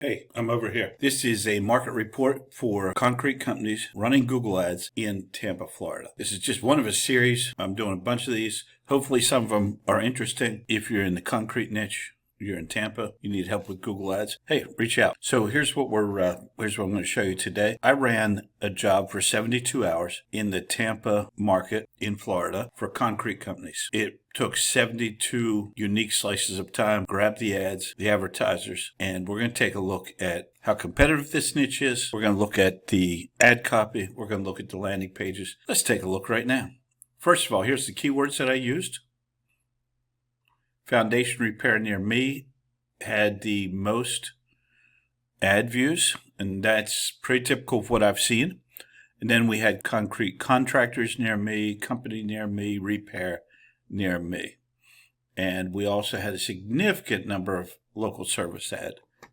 Hey, I'm over here. This is a market report for concrete companies running Google Ads in Tampa, Florida. This is just one of a series. I'm doing a bunch of these. Hopefully some of them are interesting. If you're in the concrete niche, you're in Tampa, you need help with Google Ads, hey, reach out. So here's what I'm going to show you today. I ran a job for 72 hours in the Tampa market in Florida for concrete companies. It took 72 unique slices of time, grabbed the ads, the advertisers, and we're going to take a look at how competitive this niche is. We're going to look at the ad copy. We're going to look at the landing pages. Let's take a look right now. First of all, here's the keywords that I used. Foundation repair near me had the most ad views, and that's pretty typical of what I've seen. And then we had concrete contractors near me, company near me, repair near me. And we also had a significant number of local service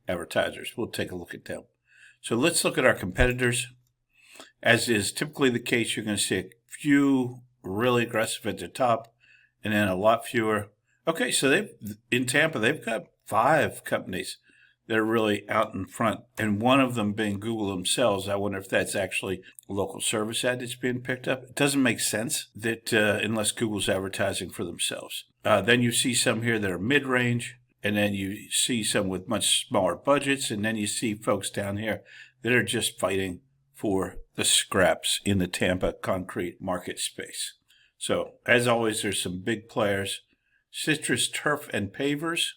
advertisers. We'll take a look at them. So let's look at our competitors. As is typically the case, you're going to see a few really aggressive at the top, and then a lot fewer. Okay, so in Tampa, they've got 5 companies that are really out in front, and one of them being Google themselves. I wonder if that's actually a local service ad that's being picked up. It doesn't make sense that unless Google's advertising for themselves. Then you see some here that are mid-range, and then you see some with much smaller budgets, and then you see folks down here that are just fighting for the scraps in the Tampa concrete market space. So, as always, there's some big players. Citrus Turf and Pavers,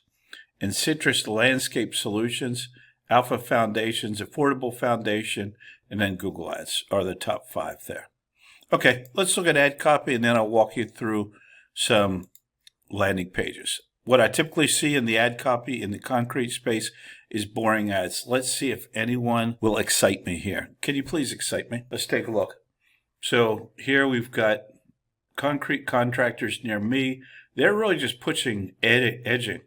and Citrus Landscape Solutions, Alpha Foundations, Affordable Foundation, and then Google Ads are the top 5 there. Okay, let's look at ad copy, and then I'll walk you through some landing pages. What I typically see in the ad copy in the concrete space is boring ads. Let's see if anyone will excite me here. Can you please excite me? Let's take a look. So here we've got concrete contractors near me. They're really just pushing edging.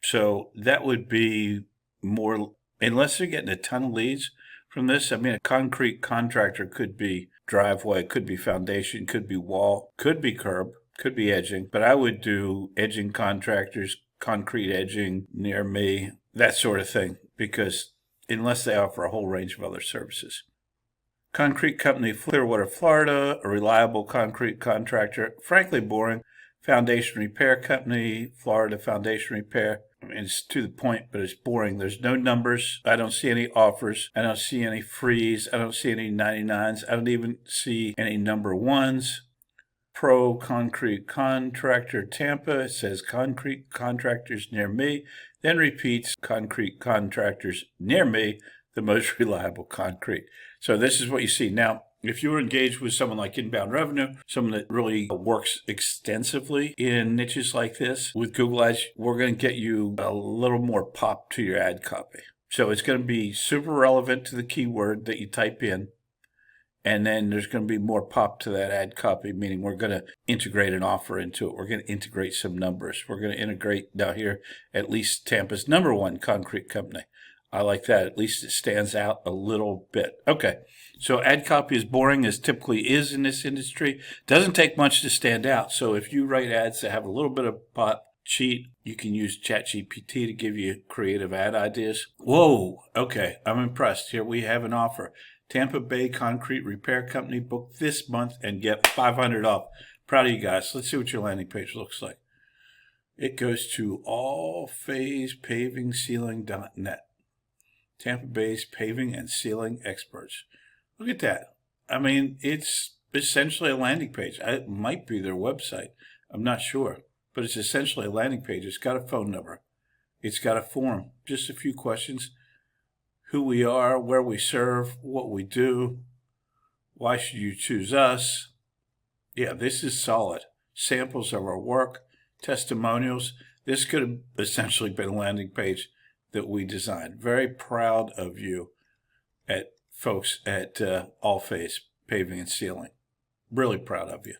So that would be more, unless they're getting a ton of leads from this. I mean, a concrete contractor could be driveway, could be foundation, could be wall, could be curb, could be edging. But I would do edging contractors, concrete edging near me, that sort of thing, because unless they offer a whole range of other services. Concrete company, Clearwater, Florida, a reliable concrete contractor, frankly boring. Foundation repair company, Florida foundation repair. I mean, it's to the point, but it's boring. There's no numbers. I don't see any offers. I don't see any frees. I don't see any 99s. I don't even see any number 1s. Pro concrete contractor Tampa, it says concrete contractors near me, then repeats concrete contractors near me, the most reliable concrete. So this is what you see. Now, if you're engaged with someone like Inbound Revenue, someone that really works extensively in niches like this, with Google Ads, we're going to get you a little more pop to your ad copy. So it's going to be super relevant to the keyword that you type in, and then there's going to be more pop to that ad copy, meaning we're going to integrate an offer into it. We're going to integrate some numbers. We're going to integrate, now here, at least Tampa's number 1 concrete company. I like that. At least it stands out a little bit. Okay, so ad copy is boring, as typically is in this industry. Doesn't take much to stand out. So if you write ads that have a little bit of pop, cheat, you can use ChatGPT to give you creative ad ideas. Whoa, okay, I'm impressed. Here we have an offer. Tampa Bay Concrete Repair Company, book this month and get $500 off. Proud of you guys. Let's see what your landing page looks like. It goes to allphasepavingsealing.net. Tampa Bay's paving and sealing experts. Look at that. I mean, it's essentially a landing page. It might be their website. I'm not sure. But it's essentially a landing page. It's got a phone number. It's got a form. Just a few questions. Who we are, where we serve, what we do. Why should you choose us? Yeah, this is solid. Samples of our work. Testimonials. This could have essentially been a landing page that we designed. Very proud of you at folks at All Phase Paving and Sealing. Really proud of you.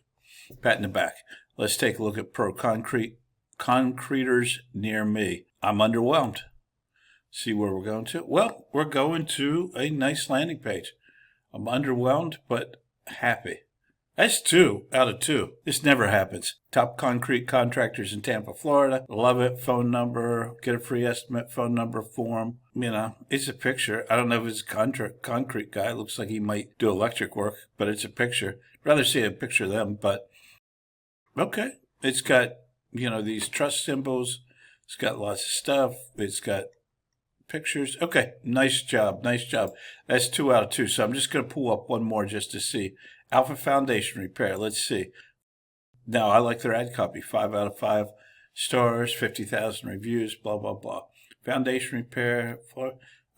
Pat in the back. Let's take a look at Pro Concrete. Concreters near me. I'm underwhelmed. See where we're going to? Well, we're going to a nice landing page. I'm underwhelmed, but happy. That's 2 out of 2. This never happens. Top concrete contractors in Tampa, Florida. Love it. Phone number. Get a free estimate. Phone number form. It's a picture. I don't know if it's a concrete guy. It looks like he might do electric work, but it's a picture. I'd rather see a picture of them, but okay. It's got, these trust symbols. It's got lots of stuff. It's got pictures. Okay, nice job. That's 2 out of 2. So I'm just going to pull up one more just to see. Alpha Foundation Repair. Let's see. Now, I like their ad copy. 5 out of 5 stars, 50,000 reviews, blah, blah, blah. Foundation Repair.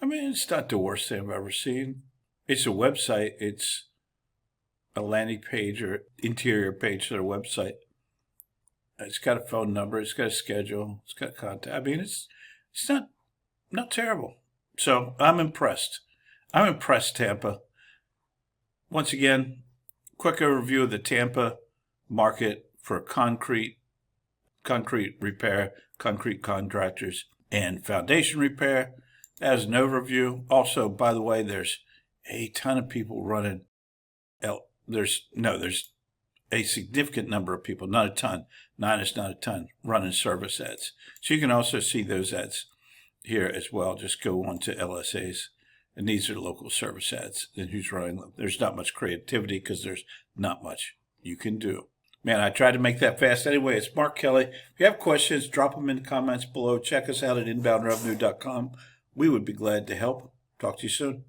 It's not the worst thing I've ever seen. It's a website. It's a landing page or interior page to their website. It's got a phone number. It's got a schedule. It's got contact. It's not terrible. So I'm impressed. Tampa. Once again, quick overview of the Tampa market for concrete repair, concrete contractors, and foundation repair. As an overview. Also, by the way, there's a ton of people running. There's a significant number of people, not a ton. 9 is not a ton, running service ads. So you can also see those ads here as well. Just go on to LSAs. And these are local service ads. And who's running them? There's not much creativity because there's not much you can do. Man, I tried to make that fast. Anyway, it's Mark Kelly. If you have questions, drop them in the comments below. Check us out at inboundrevenue.com. We would be glad to help. Talk to you soon.